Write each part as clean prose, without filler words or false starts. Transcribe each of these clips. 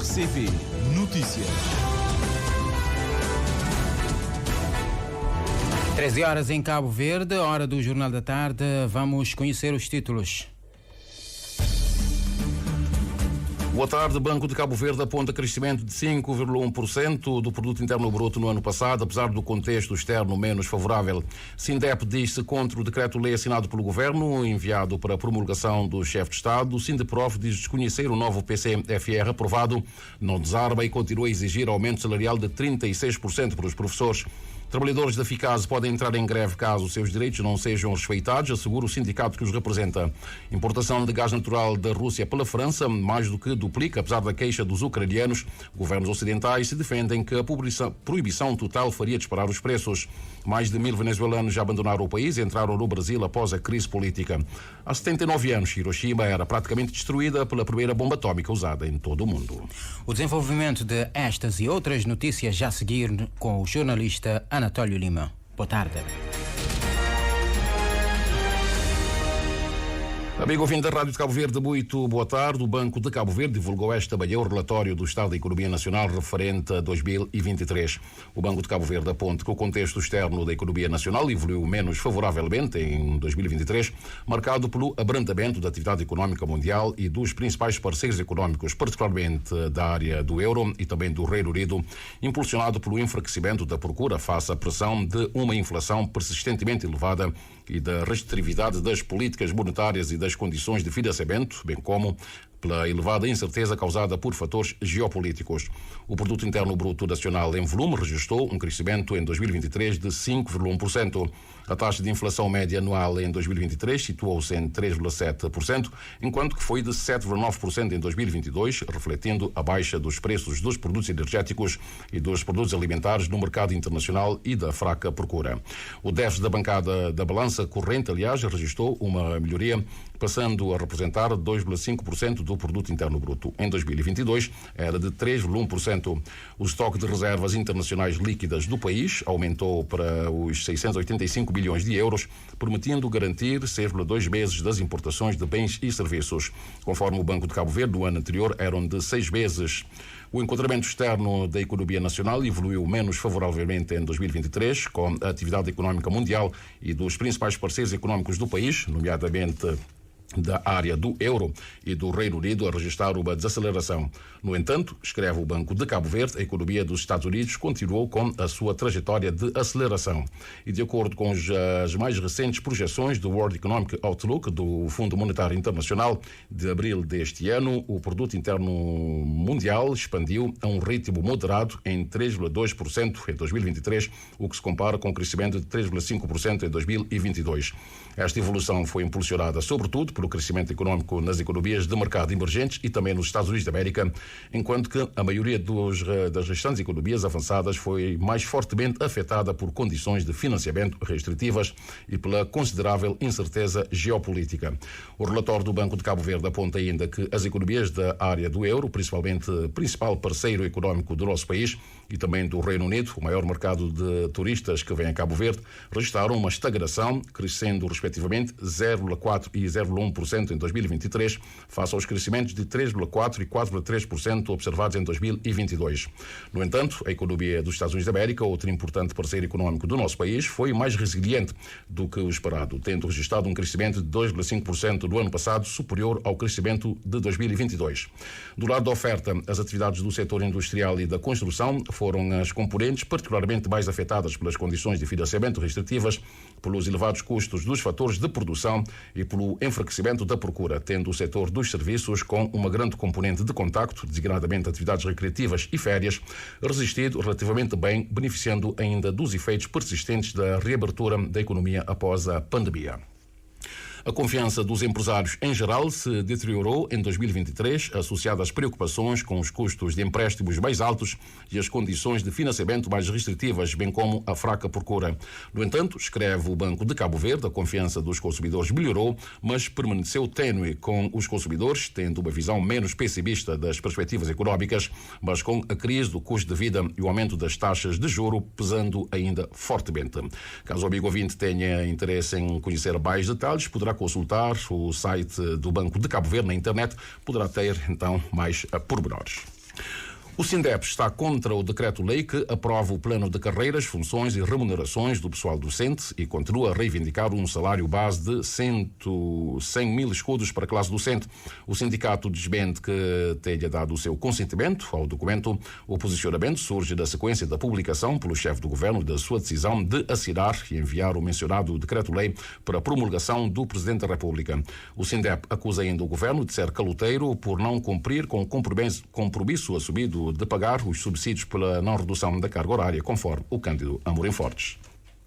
RCP Notícias. 13 horas em Cabo Verde, hora do Jornal da Tarde. Vamos conhecer os títulos. Boa tarde. Banco de Cabo Verde aponta crescimento de 5,1% do produto interno bruto no ano passado, apesar do contexto externo menos favorável. Sindep diz-se contra o decreto-lei assinado pelo governo, enviado para promulgação do chefe de Estado. O Sindeprof diz desconhecer o novo PCFR aprovado, não desarma e continua a exigir aumento salarial de 36% para os professores. Trabalhadores da Ficase podem entrar em greve caso os seus direitos não sejam respeitados, assegura o sindicato que os representa. Importação de gás natural da Rússia pela França mais do que duplica, apesar da queixa dos ucranianos. Governos ocidentais se defendem que a proibição total faria disparar os preços. Mais de 1000 venezuelanos já abandonaram o país e entraram no Brasil após a crise política. Há 79 anos, Hiroshima era praticamente destruída pela primeira bomba atómica usada em todo o mundo. O desenvolvimento de estas e outras notícias já a seguir com o jornalista Anatólio Lima. Boa tarde. Amigo ouvinte da Rádio de Cabo Verde, muito boa tarde. O Banco de Cabo Verde divulgou esta manhã o relatório do Estado da Economia Nacional referente a 2023. O Banco de Cabo Verde aponta que o contexto externo da economia nacional evoluiu menos favoravelmente em 2023, marcado pelo abrandamento da atividade económica mundial e dos principais parceiros económicos, particularmente da área do euro e também do Reino Unido, impulsionado pelo enfraquecimento da procura face à pressão de uma inflação persistentemente elevada e da restritividade das políticas monetárias e das condições de financiamento, bem como pela elevada incerteza causada por fatores geopolíticos. O Produto Interno Bruto Nacional em volume registrou um crescimento em 2023 de 5,1%. A taxa de inflação média anual em 2023 situou-se em 3,7%, enquanto que foi de 7,9% em 2022, refletindo a baixa dos preços dos produtos energéticos e dos produtos alimentares no mercado internacional e da fraca procura. O déficit da bancada da balança corrente, aliás, registrou uma melhoria, passando a representar 2,5% do Produto Interno Bruto. Em 2022, era de 3,1%. O estoque de reservas internacionais líquidas do país aumentou para os 685 bilhões de euros, permitindo garantir cerca de 2 meses das importações de bens e serviços. Conforme o Banco de Cabo Verde, no ano anterior eram de 6 meses. O enquadramento externo da economia nacional evoluiu menos favoravelmente em 2023, com a atividade económica mundial e dos principais parceiros económicos do país, nomeadamente da área do euro e do Reino Unido, a registrar uma desaceleração. No entanto, escreve o Banco de Cabo Verde, a economia dos Estados Unidos continuou com a sua trajetória de aceleração. E de acordo com as mais recentes projeções do World Economic Outlook, do Fundo Monetário Internacional, de abril deste ano, o Produto Interno Mundial expandiu a um ritmo moderado em 3,2% em 2023, o que se compara com o crescimento de 3,5% em 2022. Esta evolução foi impulsionada, sobretudo, pelo crescimento económico nas economias de mercado emergentes e também nos Estados Unidos da América, enquanto que a maioria das restantes economias avançadas foi mais fortemente afetada por condições de financiamento restritivas e pela considerável incerteza geopolítica. O relatório do Banco de Cabo Verde aponta ainda que as economias da área do euro, principalmente principal parceiro económico do nosso país e também do Reino Unido, o maior mercado de turistas que vem a Cabo Verde, registraram uma estagnação, crescendo respectivamente 0,4% e 0,1% em 2023, face aos crescimentos de 3,4% e 4,3% observados em 2022. No entanto, a economia dos Estados Unidos da América, outro importante parceiro económico do nosso país, foi mais resiliente do que o esperado, tendo registrado um crescimento de 2,5% do ano passado, superior ao crescimento de 2022. Do lado da oferta, as atividades do setor industrial e da construção foram as componentes particularmente mais afetadas pelas condições de financiamento restritivas, pelos elevados custos dos fatores de produção e pelo enfraquecimento da procura, tendo o setor dos serviços, com uma grande componente de contacto, designadamente atividades recreativas e férias, resistido relativamente bem, beneficiando ainda dos efeitos persistentes da reabertura da economia após a pandemia. A confiança dos empresários em geral se deteriorou em 2023, associada às preocupações com os custos de empréstimos mais altos e as condições de financiamento mais restritivas, bem como a fraca procura. No entanto, escreve o Banco de Cabo Verde, a confiança dos consumidores melhorou, mas permaneceu ténue, com os consumidores tendo uma visão menos pessimista das perspectivas económicas, mas com a crise do custo de vida e o aumento das taxas de juro pesando ainda fortemente. Caso o amigo ouvinte tenha interesse em conhecer mais detalhes, poderá consultar o site do Banco de Cabo Verde na internet, poderá ter então mais pormenores. O SINDEP está contra o decreto-lei que aprova o plano de carreiras, funções e remunerações do pessoal docente e continua a reivindicar um salário base de 100 mil escudos para a classe docente. O sindicato desmente que tenha dado o seu consentimento ao documento. O posicionamento surge da sequência da publicação pelo chefe do governo da sua decisão de assinar e enviar o mencionado decreto-lei para a promulgação do Presidente da República. O SINDEP acusa ainda o governo de ser caloteiro por não cumprir com o compromisso assumido de pagar os subsídios pela não redução da carga horária, conforme o Cândido Amorim Fortes.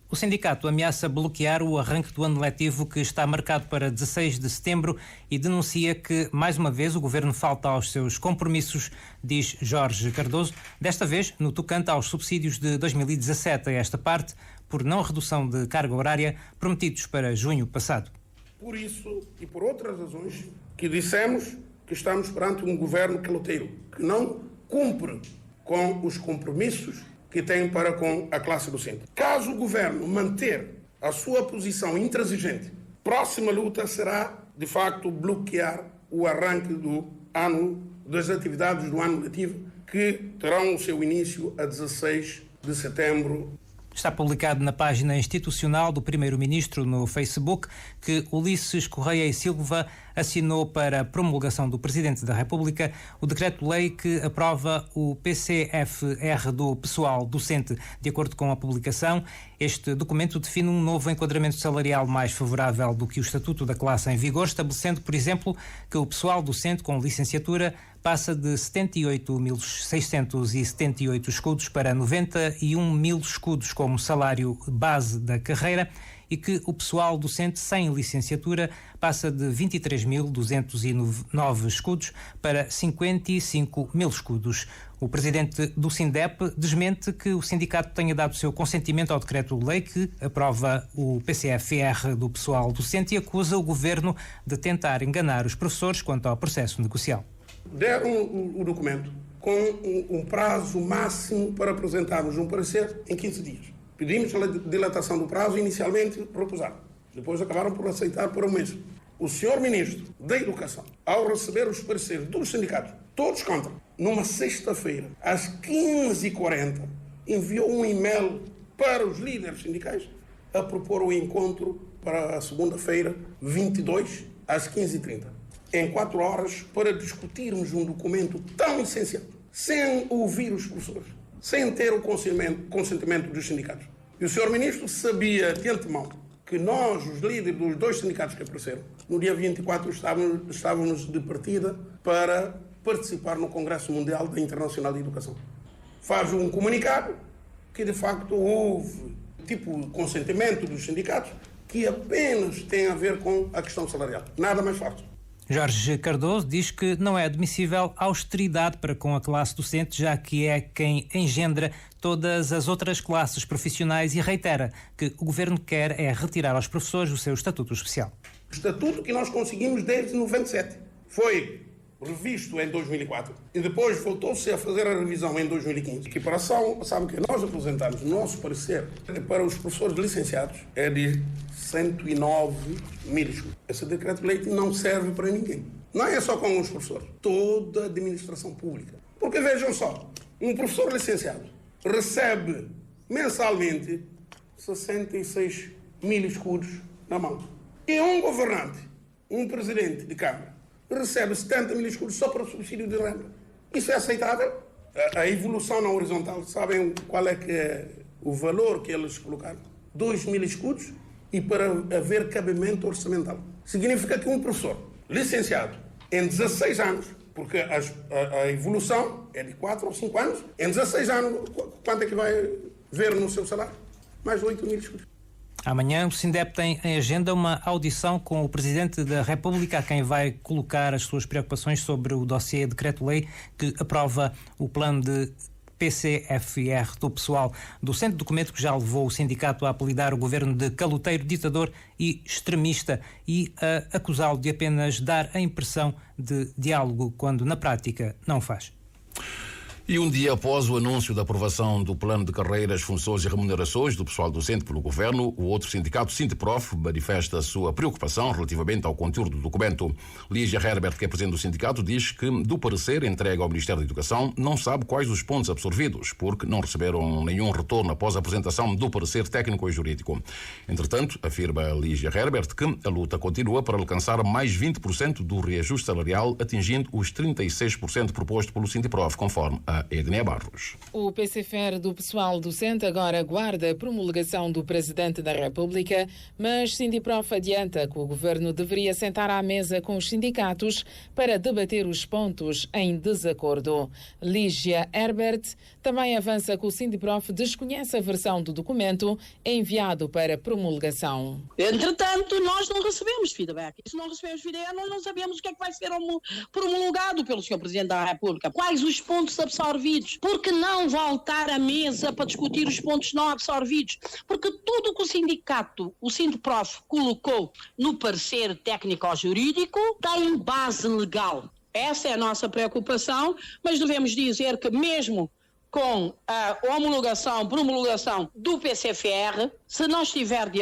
O sindicato ameaça bloquear o arranque do ano letivo que está marcado para 16 de setembro e denuncia que, mais uma vez, o governo falta aos seus compromissos, diz Jorge Cardoso, desta vez no tocante aos subsídios de 2017, a esta parte, por não redução de carga horária, prometidos para junho passado. Por isso e por outras razões que dissemos que estamos perante um governo caloteiro, que não cumpre com os compromissos que tem para com a classe docente. Caso o governo manter a sua posição intransigente, próxima luta será, de facto, bloquear o arranque das atividades do ano letivo, que terão o seu início a 16 de setembro. Está publicado na página institucional do Primeiro-Ministro no Facebook que Ulisses Correia e Silva assinou para a promulgação do Presidente da República o decreto-lei que aprova o PCFR do pessoal docente. De acordo com a publicação, este documento define um novo enquadramento salarial mais favorável do que o Estatuto da Classe em vigor, estabelecendo, por exemplo, que o pessoal docente com licenciatura passa de 78.678 escudos para 91 mil escudos como salário base da carreira e que o pessoal docente sem licenciatura passa de 23.209 escudos para 55 mil escudos. O presidente do SINDEP desmente que o sindicato tenha dado o seu consentimento ao decreto-lei que aprova o PCFR do pessoal docente e acusa o governo de tentar enganar os professores quanto ao processo negocial. Deram o documento com um prazo máximo para apresentarmos um parecer em 15 dias. Pedimos a dilatação do prazo, inicialmente recusaram. Depois acabaram por aceitar por um mês. O senhor Ministro da Educação, ao receber os pareceres dos sindicatos, todos contra, numa sexta-feira, às 15h40, enviou um e-mail para os líderes sindicais a propor o encontro para a segunda-feira, 22, às 15h30. Em 4 horas, para discutirmos um documento tão essencial, sem ouvir os professores, sem ter o consentimento dos sindicatos. E o senhor Ministro sabia de antemão que nós, os líderes dos 2 sindicatos que apareceram, no dia 24 estávamos de partida para participar no Congresso Mundial da Internacional de Educação. Faz um comunicado que, de facto, houve tipo de consentimento dos sindicatos que apenas tem a ver com a questão salarial. Nada mais fácil. Jorge Cardoso diz que não é admissível austeridade para com a classe docente, já que é quem engendra todas as outras classes profissionais e reitera que o governo quer é retirar aos professores o seu estatuto especial. O estatuto que nós conseguimos desde 97 foi revisto em 2004 e depois voltou-se a fazer a revisão em 2015. A equiparação, sabe que nós apresentamos o nosso parecer para os professores licenciados é de 109 mil escudos. Esse decreto-lei não serve para ninguém. Não é só com os professores, toda a administração pública. Porque vejam só, um professor licenciado recebe mensalmente 66 mil escudos na mão. E um governante, um presidente de Câmara, recebe 70 mil escudos só para o subsídio de renda. Isso é aceitável? A evolução na horizontal, sabem qual é que é o valor que eles colocaram? 2 mil escudos e para haver cabimento orçamental. Significa que um professor licenciado em 16 anos, porque a evolução é de 4 ou 5 anos, em 16 anos, quanto é que vai ver no seu salário? Mais de 8 mil escudos. Amanhã o SINDEP tem em agenda uma audição com o Presidente da República, a quem vai colocar as suas preocupações sobre o dossiê decreto-lei que aprova o plano de PCFR do pessoal docente, documento que já levou o sindicato a apelidar o governo de caloteiro, ditador e extremista e a acusá-lo de apenas dar a impressão de diálogo quando na prática não faz. E um dia após o anúncio da aprovação do plano de carreiras, funções e remunerações do pessoal docente pelo governo, o outro sindicato, Sindiprof, manifesta a sua preocupação relativamente ao conteúdo do documento. Lígia Herbert, que é presidente do sindicato, diz que do parecer entregue ao Ministério da Educação não sabe quais os pontos absorvidos, porque não receberam nenhum retorno após a apresentação do parecer técnico e jurídico. Entretanto, afirma Lígia Herbert que a luta continua para alcançar mais 20% do reajuste salarial, atingindo os 36% proposto pelo Sindiprof, conforme a Ednea Barros. O PCFR do pessoal docente agora aguarda a promulgação do Presidente da República, mas Sindiprof adianta que o governo deveria sentar à mesa com os sindicatos para debater os pontos em desacordo. Lígia Herbert também avança que o Sindiprof desconhece a versão do documento enviado para promulgação. Entretanto, nós não recebemos feedback. Se não recebemos feedback, nós não sabemos o que é que vai ser promulgado pelo Sr. Presidente da República. Quais os pontos absorvidos? Por que não voltar à mesa para discutir os pontos não absorvidos? Porque tudo o que o sindicato, o Sindiprof, colocou no parecer técnico-jurídico tem base legal. Essa é a nossa preocupação, mas devemos dizer que mesmo com a promulgação do PCFR, se não estiver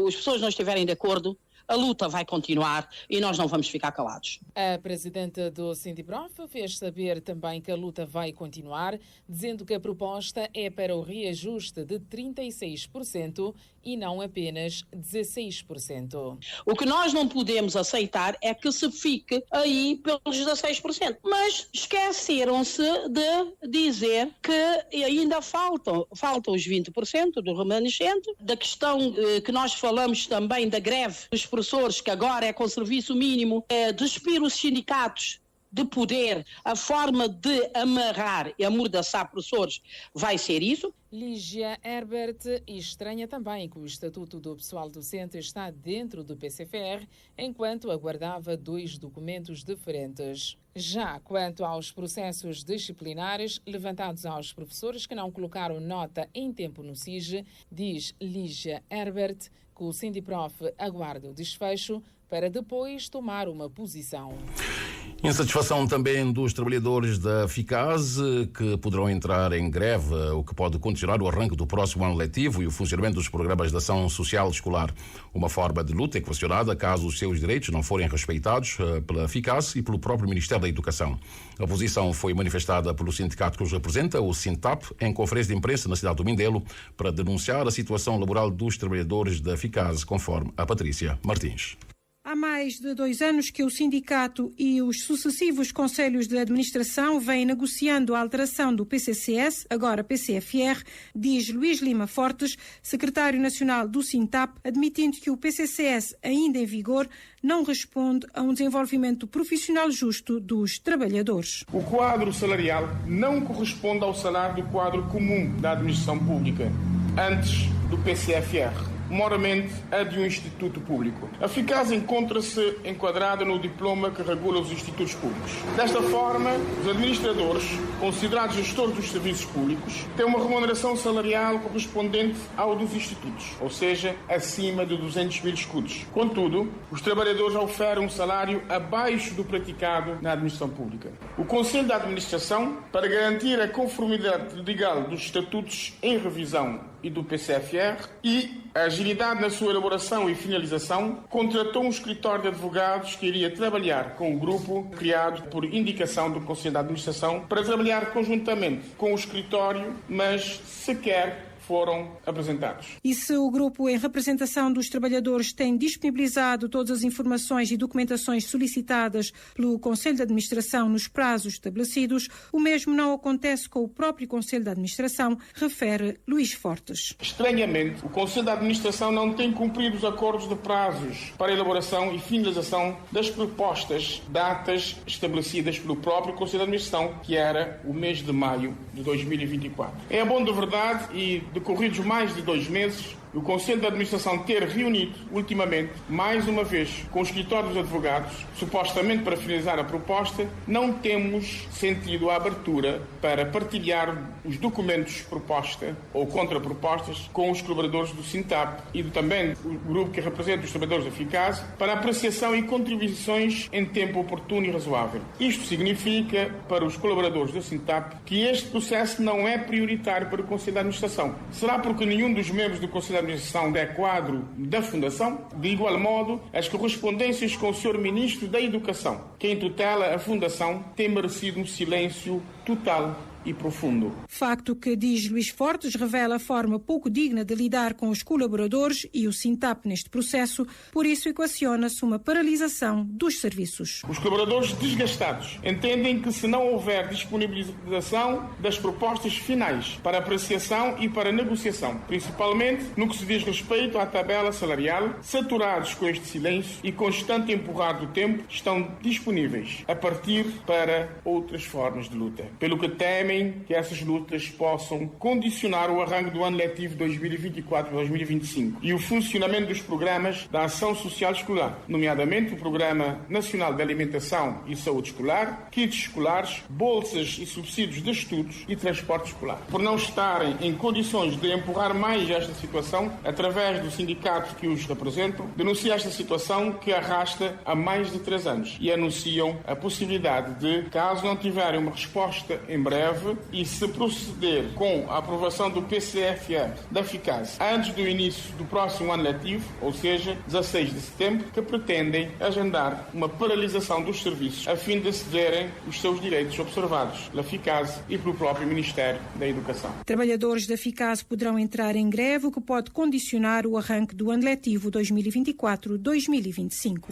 as pessoas não estiverem de acordo, a luta vai continuar e nós não vamos ficar calados. A presidenta do Sindiprof fez saber também que a luta vai continuar, dizendo que a proposta é para o reajuste de 36% e não apenas 16%. O que nós não podemos aceitar é que se fique aí pelos 16%. Mas esqueceram-se de dizer que ainda faltam os 20% do remanescente, da questão que nós falamos também da greve dos professores, que agora é com serviço mínimo, despir os sindicatos de poder, a forma de amarrar e amordaçar professores vai ser isso. Lígia Herbert estranha também que o Estatuto do Pessoal Docente está dentro do PCFR, enquanto aguardava 2 documentos diferentes. Já quanto aos processos disciplinares levantados aos professores que não colocaram nota em tempo no SIG, diz Lígia Herbert que o Sindiprof aguarda o desfecho para depois tomar uma posição. Insatisfação também dos trabalhadores da Ficaz, que poderão entrar em greve, o que pode condicionar o arranque do próximo ano letivo e o funcionamento dos programas de ação social escolar. Uma forma de luta equacionada caso os seus direitos não forem respeitados pela Ficaz e pelo próprio Ministério da Educação. A posição foi manifestada pelo sindicato que os representa, o Sintap, em conferência de imprensa na cidade do Mindelo, para denunciar a situação laboral dos trabalhadores da Ficaz, conforme a Patrícia Martins. Há mais de 2 anos que o sindicato e os sucessivos conselhos de administração vêm negociando a alteração do PCCS, agora PCFR, diz Luís Lima Fortes, secretário nacional do Sintap, admitindo que o PCCS, ainda em vigor, não responde a um desenvolvimento profissional justo dos trabalhadores. O quadro salarial não corresponde ao salário do quadro comum da administração pública, antes do PCFR. Moramente a de um instituto público. A Ficaz encontra-se enquadrada no diploma que regula os institutos públicos. Desta forma, os administradores, considerados gestores dos serviços públicos, têm uma remuneração salarial correspondente ao dos institutos, ou seja, acima de 200 mil escudos. Contudo, os trabalhadores oferem um salário abaixo do praticado na administração pública. O Conselho de Administração, para garantir a conformidade legal dos estatutos em revisão e do PCFR e a agilidade na sua elaboração e finalização, contratou um escritório de advogados que iria trabalhar com o grupo criado por indicação do Conselho de Administração para trabalhar conjuntamente com o escritório, mas sequer foram apresentados. E se o grupo, em representação dos trabalhadores, tem disponibilizado todas as informações e documentações solicitadas pelo Conselho de Administração nos prazos estabelecidos, o mesmo não acontece com o próprio Conselho de Administração, refere Luís Fortes. Estranhamente, o Conselho de Administração não tem cumprido os acordos de prazos para a elaboração e finalização das propostas, datas estabelecidas pelo próprio Conselho de Administração, que era o mês de maio de 2024. É bom de verdade e decorridos mais de 2 meses, o Conselho de Administração ter reunido, ultimamente, mais uma vez, com o escritório dos advogados, supostamente para finalizar a proposta, não temos sentido a abertura para partilhar os documentos proposta ou contrapropostas com os colaboradores do SINTAP e também o grupo que representa os trabalhadores da Ficaz para apreciação e contribuições em tempo oportuno e razoável. Isto significa, para os colaboradores do SINTAP, que este processo não é prioritário para o Conselho de Administração. Será porque nenhum dos membros do Conselho de Administração é quadro da Fundação? De igual modo, as correspondências com o Sr. Ministro da Educação, quem tutela a Fundação, tem merecido um silêncio total e profundo. Facto que, diz Luís Fortes, revela a forma pouco digna de lidar com os colaboradores e o SINTAP neste processo, por isso equaciona-se uma paralisação dos serviços. Os colaboradores desgastados entendem que se não houver disponibilização das propostas finais para apreciação e para negociação, principalmente no que se diz respeito à tabela salarial, saturados com este silêncio e constante empurrar do tempo, estão disponíveis a partir para outras formas de luta. Pelo que temem que essas lutas possam condicionar o arranque do ano letivo 2024-2025 e o funcionamento dos programas da ação social escolar, nomeadamente o Programa Nacional de Alimentação e Saúde Escolar, kits escolares, bolsas e subsídios de estudos e transporte escolar. Por não estarem em condições de empurrar mais esta situação, através do sindicato que os representam, denunciam esta situação que arrasta há mais de 3 anos e anunciam a possibilidade de, caso não tiverem uma resposta em breve, e se proceder com a aprovação do PCFR da Ficaz antes do início do próximo ano letivo, ou seja, 16 de setembro, que pretendem agendar uma paralisação dos serviços a fim de cederem os seus direitos observados pela Ficaz e pelo próprio Ministério da Educação. Trabalhadores da Ficaz poderão entrar em greve, o que pode condicionar o arranque do ano letivo 2024-2025.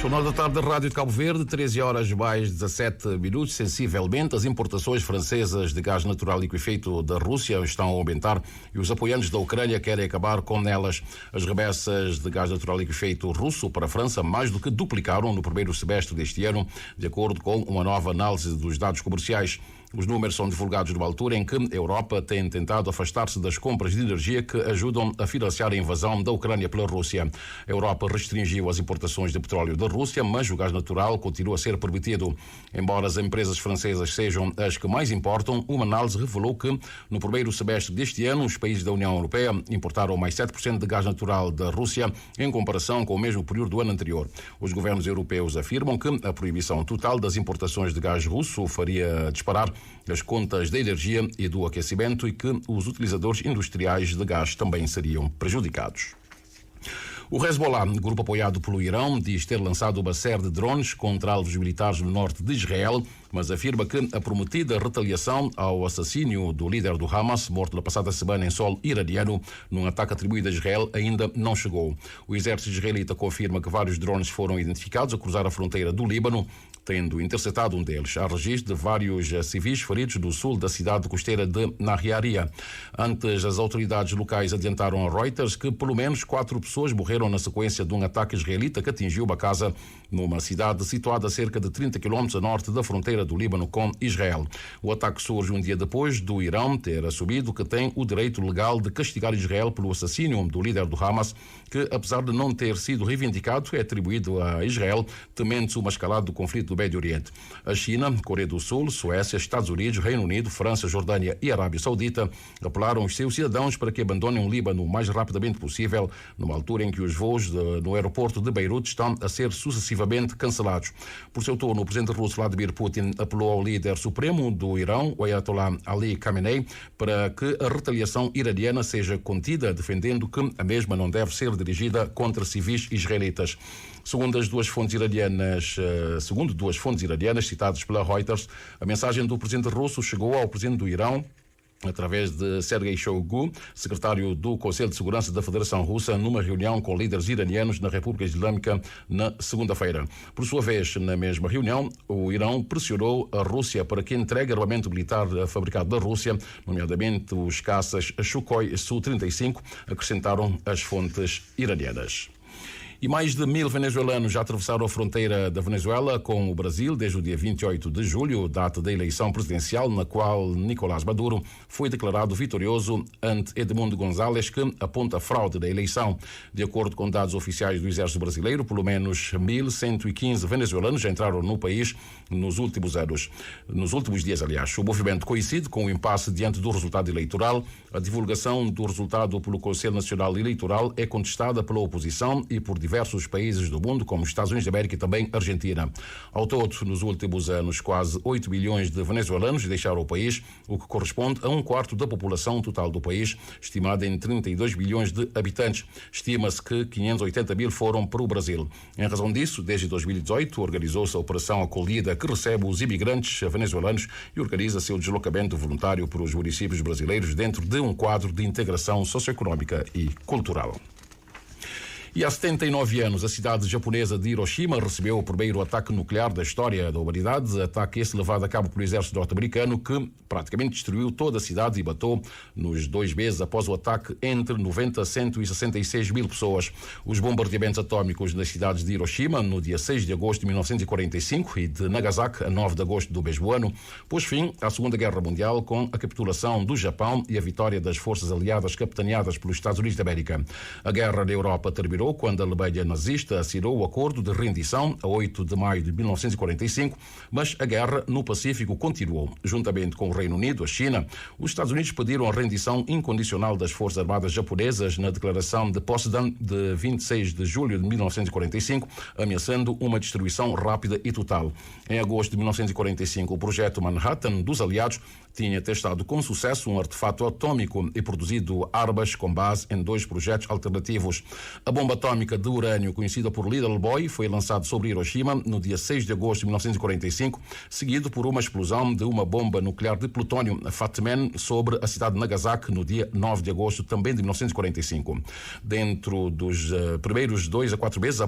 Jornal da Tarde da Rádio de Cabo Verde, 13 horas mais 17 minutos. Sensivelmente, as importações francesas de gás natural liquefeito da Rússia estão a aumentar e os apoiantes da Ucrânia querem acabar com elas. As remessas de gás natural liquefeito russo para a França mais do que duplicaram no primeiro semestre deste ano, de acordo com uma nova análise dos dados comerciais. Os números são divulgados numa altura em que a Europa tem tentado afastar-se das compras de energia que ajudam a financiar a invasão da Ucrânia pela Rússia. A Europa restringiu as importações de petróleo da Rússia, mas o gás natural continua a ser permitido. Embora as empresas francesas sejam as que mais importam, uma análise revelou que, no primeiro semestre deste ano, os países da União Europeia importaram mais 7% de gás natural da Rússia em comparação com o mesmo período do ano anterior. Os governos europeus afirmam que a proibição total das importações de gás russo faria disparar as contas da energia e do aquecimento e que os utilizadores industriais de gás também seriam prejudicados. O Hezbollah, grupo apoiado pelo Irão, diz ter lançado uma série de drones contra alvos militares no norte de Israel, mas afirma que a prometida retaliação ao assassínio do líder do Hamas, morto na passada semana em solo iraniano, num ataque atribuído a Israel, ainda não chegou. O exército israelita confirma que vários drones foram identificados a cruzar a fronteira do Líbano, tendo interceptado um deles. Há registro de vários civis feridos do sul da cidade costeira de Nahiaria. Antes, as autoridades locais adiantaram a Reuters que pelo menos 4 pessoas morreram na sequência de um ataque israelita que atingiu uma casa numa cidade situada a cerca de 30 km a norte da fronteira do Líbano com Israel. O ataque surge um dia depois do Irão ter assumido que tem o direito legal de castigar Israel pelo assassínio do líder do Hamas, que, apesar de não ter sido reivindicado, é atribuído a Israel, temendo uma escalada do conflito do Médio Oriente. A China, Coreia do Sul, Suécia, Estados Unidos, Reino Unido, França, Jordânia e Arábia Saudita apelaram os seus cidadãos para que abandonem o Líbano o mais rapidamente possível, numa altura em que os voos no aeroporto de Beirute estão a ser sucessivamente cancelados. Por seu turno, o presidente russo Vladimir Putin apelou ao líder supremo do Irão, o Ayatollah Ali Khamenei, para que a retaliação iraniana seja contida, defendendo que a mesma não deve ser dirigida contra civis israelitas. Segundo duas fontes iranianas citadas pela Reuters, a mensagem do presidente russo chegou ao presidente do Irão através de Sergei Shoigu, secretário do Conselho de Segurança da Federação Russa, numa reunião com líderes iranianos na República Islâmica na segunda-feira. Por sua vez, na mesma reunião, o Irão pressionou a Rússia para que entregue armamento militar fabricado da Rússia, nomeadamente os caças Sukhoi Su-35, acrescentaram as fontes iranianas. E mais de 1000 venezuelanos já atravessaram a fronteira da Venezuela com o Brasil desde o dia 28 de julho, data da eleição presidencial, na qual Nicolás Maduro foi declarado vitorioso ante Edmundo González, que aponta a fraude da eleição. De acordo com dados oficiais do Exército Brasileiro, pelo menos 1115 venezuelanos já entraram no país nos últimos dias, aliás. O movimento coincide com o impasse diante do resultado eleitoral. A divulgação do resultado pelo Conselho Nacional Eleitoral é contestada pela oposição e por diversos países do mundo, como os Estados Unidos da América e também Argentina. Ao todo, nos últimos anos, quase 8 milhões de venezuelanos deixaram o país, o que corresponde a 1/4 da população total do país, estimada em 32 milhões de habitantes. Estima-se que 580 mil foram para o Brasil. Em razão disso, desde 2018, organizou-se a Operação Acolhida, que recebe os imigrantes venezuelanos e organiza seu deslocamento voluntário para os municípios brasileiros dentro de um quadro de integração socioeconómica e cultural. E há 79 anos, a cidade japonesa de Hiroshima recebeu o primeiro ataque nuclear da história da humanidade, ataque esse levado a cabo pelo exército norte-americano, que praticamente destruiu toda a cidade e matou, nos 2 meses após o ataque, entre 90 a 166 mil pessoas. Os bombardeamentos atómicos nas cidades de Hiroshima, no dia 6 de agosto de 1945, e de Nagasaki, a 9 de agosto do mesmo ano, pôs fim à Segunda Guerra Mundial com a capitulação do Japão e a vitória das forças aliadas capitaneadas pelos Estados Unidos da América. A guerra na Europa terminou quando a Alemanha nazista assinou o acordo de rendição a 8 de maio de 1945, mas a guerra no Pacífico continuou. Juntamente com o Reino Unido, a China, os Estados Unidos pediram a rendição incondicional das Forças Armadas japonesas na declaração de Potsdam de 26 de julho de 1945, ameaçando uma destruição rápida e total. Em agosto de 1945, o projeto Manhattan dos aliados tinha testado com sucesso um artefato atômico e produzido armas com base em 2 projetos alternativos. A bomba atômica de urânio, conhecida por Little Boy, foi lançada sobre Hiroshima no dia 6 de agosto de 1945, seguido por uma explosão de uma bomba nuclear de plutônio, Fat Man, sobre a cidade de Nagasaki no dia 9 de agosto também de 1945. Dentro dos primeiros 2 a 4 meses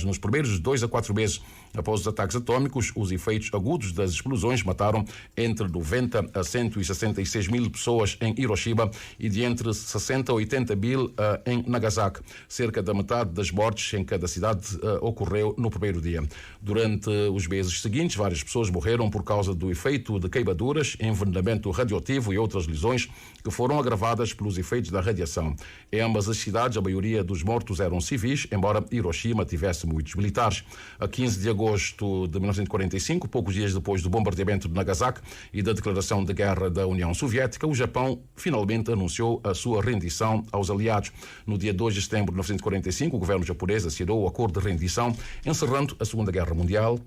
nos primeiros 2 a 4 meses após os ataques atômicos, os efeitos agudos das explosões mataram entre 90 a 166 mil pessoas em Hiroshima e de entre 60 a 80 mil em Nagasaki. Cerca da metade das mortes em cada cidade ocorreu no primeiro dia. Durante os meses seguintes, várias pessoas morreram por causa do efeito de queimaduras, envenenamento radioativo e outras lesões que foram agravadas pelos efeitos da radiação. Em ambas as cidades, a maioria dos mortos eram civis, embora Hiroshima tivesse muitos militares. A 15 de agosto de 1945, poucos dias depois do bombardeamento de Nagasaki e da declaração de guerra da União Soviética, o Japão finalmente anunciou a sua rendição aos aliados. No dia 2 de setembro de 1945, o governo japonês assinou o acordo de rendição, encerrando a Segunda Guerra Mundial.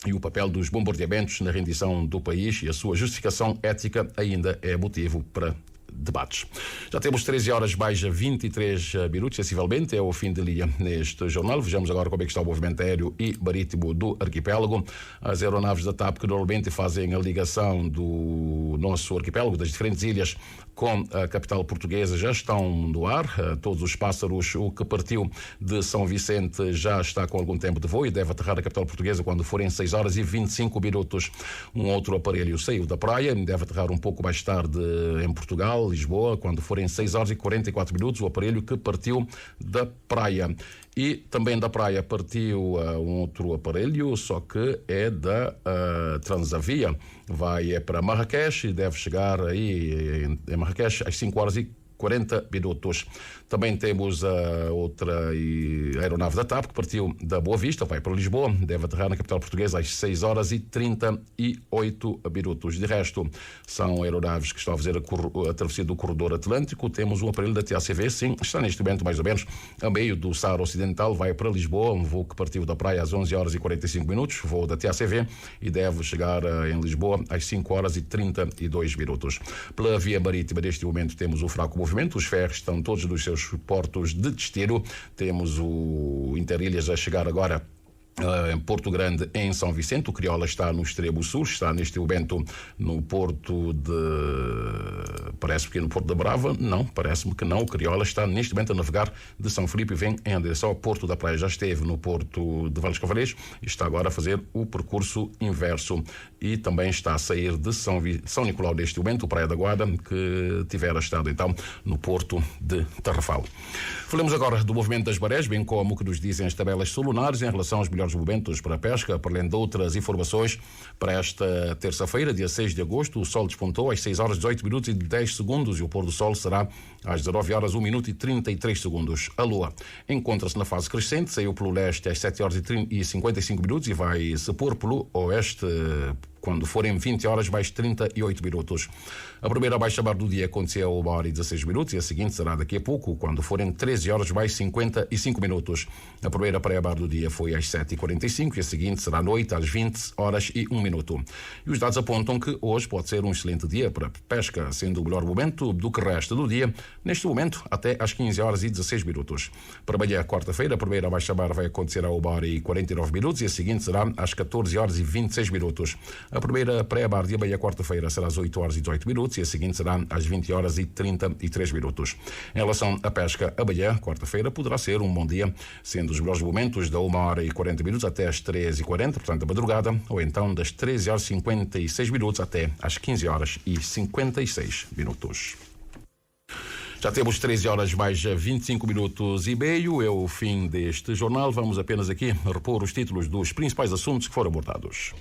E o papel dos bombardeamentos na rendição do país e a sua justificação ética ainda é motivo para debates. Já temos 13 horas mais 23 minutos, sensivelmente, é o fim de linha neste jornal. Vejamos agora como é que está o movimento aéreo e marítimo do arquipélago. As aeronaves da TAP, que normalmente fazem a ligação do nosso arquipélago, das diferentes ilhas, com a capital portuguesa, já estão no ar. Todos os pássaros, o que partiu de São Vicente já está com algum tempo de voo e deve aterrar a capital portuguesa quando forem 6 horas e 25 minutos. Um outro aparelho saiu da praia, deve aterrar um pouco mais tarde em Portugal, Lisboa, quando forem 6 horas e 44 minutos, o aparelho que partiu da praia. E também da praia partiu um outro aparelho, só que é da Transavia. Vai para Marrakech e deve chegar aí em Marrakech às 5 horas e 40 minutos. Também temos a outra aeronave da TAP, que partiu da Boa Vista, vai para Lisboa, deve aterrar na capital portuguesa às 6 horas e 38 minutos. De resto, são aeronaves que estão a fazer a travessia do corredor atlântico. Temos um aparelho da TACV, sim, está neste momento mais ou menos a meio do Saara Ocidental, vai para Lisboa, um voo que partiu da praia às 11 horas e 45 minutos, voo da TACV, e deve chegar em Lisboa às 5 horas e 32 minutos. Pela via marítima, neste momento, temos o fraco movimento, os ferros estão todos nos seus portos de destino. Temos o Interilhas a chegar agora em Porto Grande, em São Vicente. O Crioula está no extremo sul, está neste momento no porto de... Parece que no Porto da Brava. Não, parece-me que não. O Crioula está neste momento a navegar de São Filipe e vem em direção ao Porto da Praia. Já esteve no Porto de Valles Cavaleiros e está agora a fazer o percurso inverso. E também está a sair de São Nicolau neste momento, o Praia da Guarda, que tivera estado então no Porto de Tarrafal. Falamos agora do movimento das marés, bem como o que nos dizem as tabelas solunares em relação aos melhores momentos para a pesca, para além de outras informações. Para esta terça-feira, dia 6 de agosto, o sol despontou às 6 horas 18 minutos e 10 segundos e o pôr do sol será às 19 horas 1 minuto e 33 segundos. A lua encontra-se na fase crescente, saiu pelo leste às 7 horas e 55 minutos e vai se pôr pelo oeste quando forem 20 horas mais 38 minutos. A primeira baixa-mar do dia aconteceu a 1 hora e 16 minutos e a seguinte será daqui a pouco, quando forem 13 horas mais 55 minutos. A primeira praia-mar do dia foi às 7h45 e a seguinte será à noite às 20 horas e 1 minuto. E os dados apontam que hoje pode ser um excelente dia para pesca, sendo o melhor momento do que resta do dia, neste momento até às 15 horas e 16 minutos. Para amanhã, quarta-feira, a primeira baixa-mar vai acontecer à 1 hora e 49 minutos e a seguinte será às 14 horas e 26 minutos. A primeira praia-mar de amanhã, quarta-feira, será às 8 horas e 18 minutos e a seguinte será às 20 horas e 33 minutos. Em relação à pesca, amanhã, quarta-feira, poderá ser um bom dia, sendo os melhores momentos da 1 hora e 40 minutos até às 13h40, portanto, da madrugada, ou então das 13 horas e 56 minutos até às 15 horas e 56 minutos. Já temos 13 horas mais 25 minutos e meio. É o fim deste jornal. Vamos apenas aqui repor os títulos dos principais assuntos que foram abordados.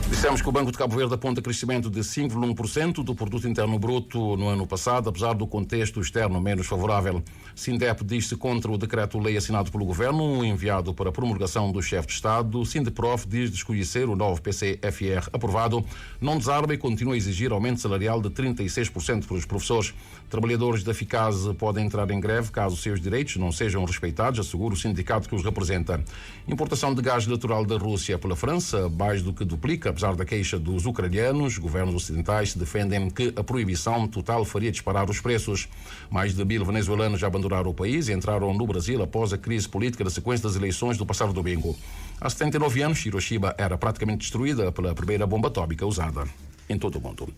Dissemos que o Banco de Cabo Verde aponta crescimento de 5,1% do produto interno bruto no ano passado, apesar do contexto externo menos favorável. Sindep diz-se contra o decreto-lei assinado pelo Governo, enviado para promulgação do chefe de Estado. Sindeprof diz desconhecer o novo PCFR aprovado, não desarma e continua a exigir aumento salarial de 36% para os professores. Trabalhadores da Ficase podem entrar em greve caso seus direitos não sejam respeitados, assegura o sindicato que os representa. Importação de gás natural da Rússia pela França, mais do que duplica, apesar da queixa dos ucranianos. Governos ocidentais defendem que a proibição total faria disparar os preços. Mais de 1.000 venezuelanos já abandonaram o país e entraram no Brasil após a crise política na sequência das eleições do passado domingo. Há 79 anos, Hiroshima era praticamente destruída pela primeira bomba atómica usada em todo o mundo.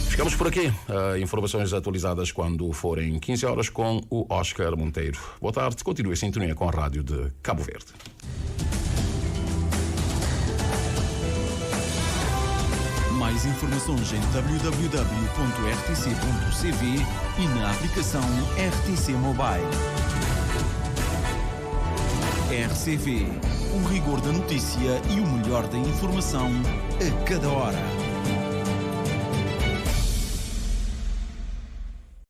Ficamos por aqui. Informações atualizadas quando forem 15 horas com o Oscar Monteiro. Boa tarde, continue em sintonia com a Rádio de Cabo Verde. Mais informações em www.rtc.cv e na aplicação RTC Mobile. RCV, o rigor da notícia e o melhor da informação a cada hora.